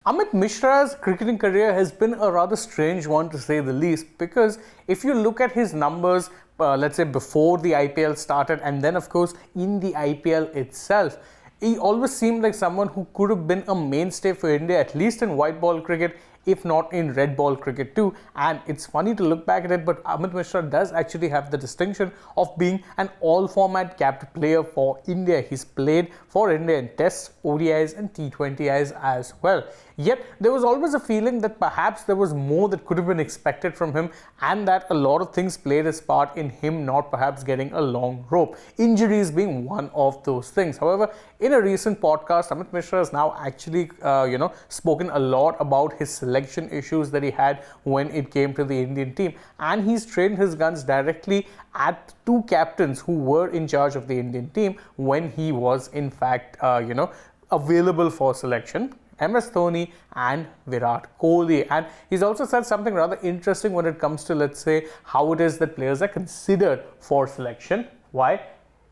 Amit Mishra's cricketing career has been a rather strange one to say the least, because if you look at his numbers, let's say before the IPL started and then of course in the IPL itself, he always seemed like someone who could have been a mainstay for India, at least in white ball cricket, if not in red ball cricket too. And it's funny to look back at it, but Amit Mishra does actually have the distinction of being an all-format capped player for India. He's played for India in Tests, ODIs and T20Is as well. Yet there was always a feeling that perhaps there was more that could have been expected from him, and that a lot of things played his part in him not perhaps getting a long rope, injuries being one of those things. However, in a recent podcast, Amit Mishra has now actually spoken a lot about his selection issues that he had when it came to the Indian team, and he's trained his guns directly at two captains who were in charge of the Indian team when he was in fact available for selection: MS Dhoni and Virat Kohli. And he's also said something rather interesting when it comes to, let's say, how it is that players are considered for selection. Why?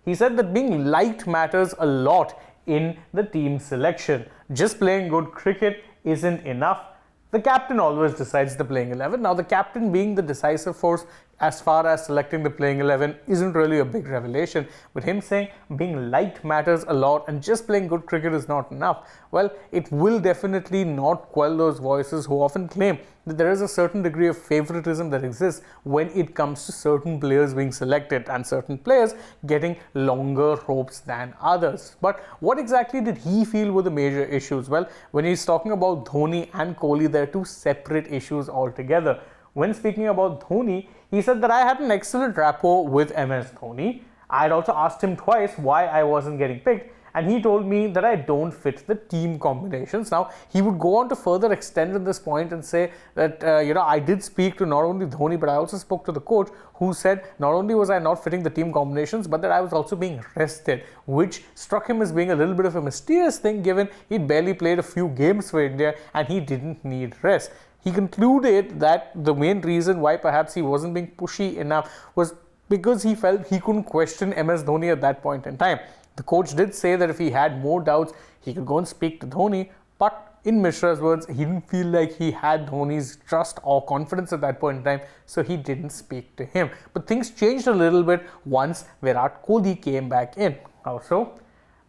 He said that being liked matters a lot in the team selection. Just playing good cricket isn't enough. The captain always decides the playing 11. Now, the captain being the decisive force as far as selecting the playing 11 isn't really a big revelation, but him saying being liked matters a lot and just playing good cricket is not enough, well, it will definitely not quell those voices who often claim that there is a certain degree of favoritism that exists when it comes to certain players being selected and certain players getting longer ropes than others. But what exactly did he feel were the major issues? Well, when he's talking about Dhoni and Kohli, they're two separate issues altogether. When speaking about Dhoni, he said that I had an excellent rapport with MS Dhoni. I had also asked him twice why I wasn't getting picked, and he told me that I don't fit the team combinations. Now, he would go on to further extend on this point and say that, I did speak to not only Dhoni, but I also spoke to the coach, who said not only was I not fitting the team combinations, but that I was also being rested, which struck him as being a little bit of a mysterious thing, given he'd barely played a few games for India and he didn't need rest. He concluded that the main reason why perhaps he wasn't being pushy enough was because he felt he couldn't question MS Dhoni at that point in time. The coach did say that if he had more doubts, he could go and speak to Dhoni, but in Mishra's words, he didn't feel like he had Dhoni's trust or confidence at that point in time, so he didn't speak to him. But things changed a little bit once Virat Kohli came back in. How so?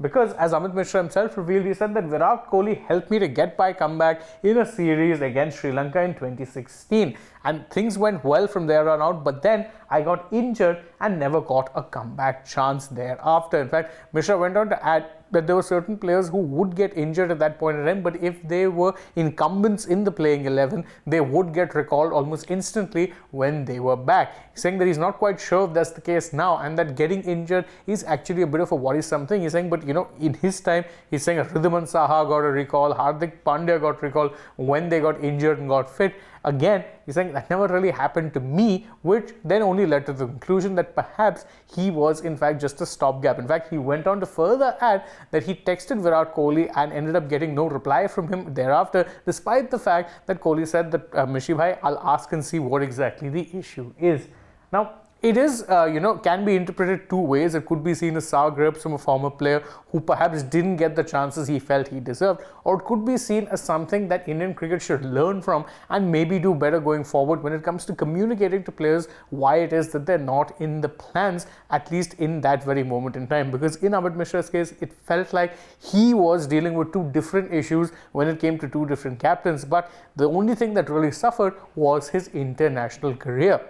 Because as Amit Mishra himself revealed, he said that Virat Kohli helped me to get my comeback in a series against Sri Lanka in 2016. And things went well from there on out, but then I got injured and never got a comeback chance thereafter. In fact, Mishra went on to add that there were certain players who would get injured at that point in time, but if they were incumbents in the playing 11, they would get recalled almost instantly when they were back. He's saying that he's not quite sure if that's the case now, and that getting injured is actually a bit of a worrisome thing. He's saying, but in his time, he's saying Ridhiman Saha got a recall, Hardik Pandya got recalled when they got injured and got fit. Again, he's saying that never really happened to me, which then only led to the conclusion that perhaps he was in fact just a stopgap. In fact, he went on to further add that he texted Virat Kohli and ended up getting no reply from him thereafter, despite the fact that Kohli said that, Mishi bhai, I'll ask and see what exactly the issue is. Now, it is, can be interpreted two ways. It could be seen as sour grapes from a former player who perhaps didn't get the chances he felt he deserved, or it could be seen as something that Indian cricket should learn from and maybe do better going forward when it comes to communicating to players why it is that they're not in the plans, at least in that very moment in time. Because in Amit Mishra's case, it felt like he was dealing with two different issues when it came to two different captains, but the only thing that really suffered was his international career.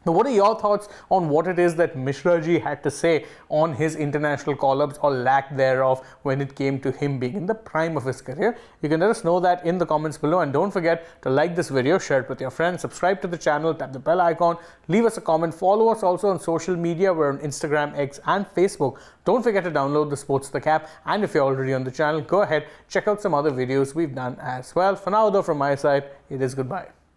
Now, what are your thoughts on what it is that Mishra ji had to say on his international call-ups or lack thereof when it came to him being in the prime of his career? You can let us know that in the comments below, and don't forget to like this video, share it with your friends, subscribe to the channel, tap the bell icon, leave us a comment, follow us also on social media. We're on Instagram, X and Facebook. Don't forget to download the Sports the Cap, and if you're already on the channel, go ahead, check out some other videos we've done as well. For now though, from my side, it is goodbye.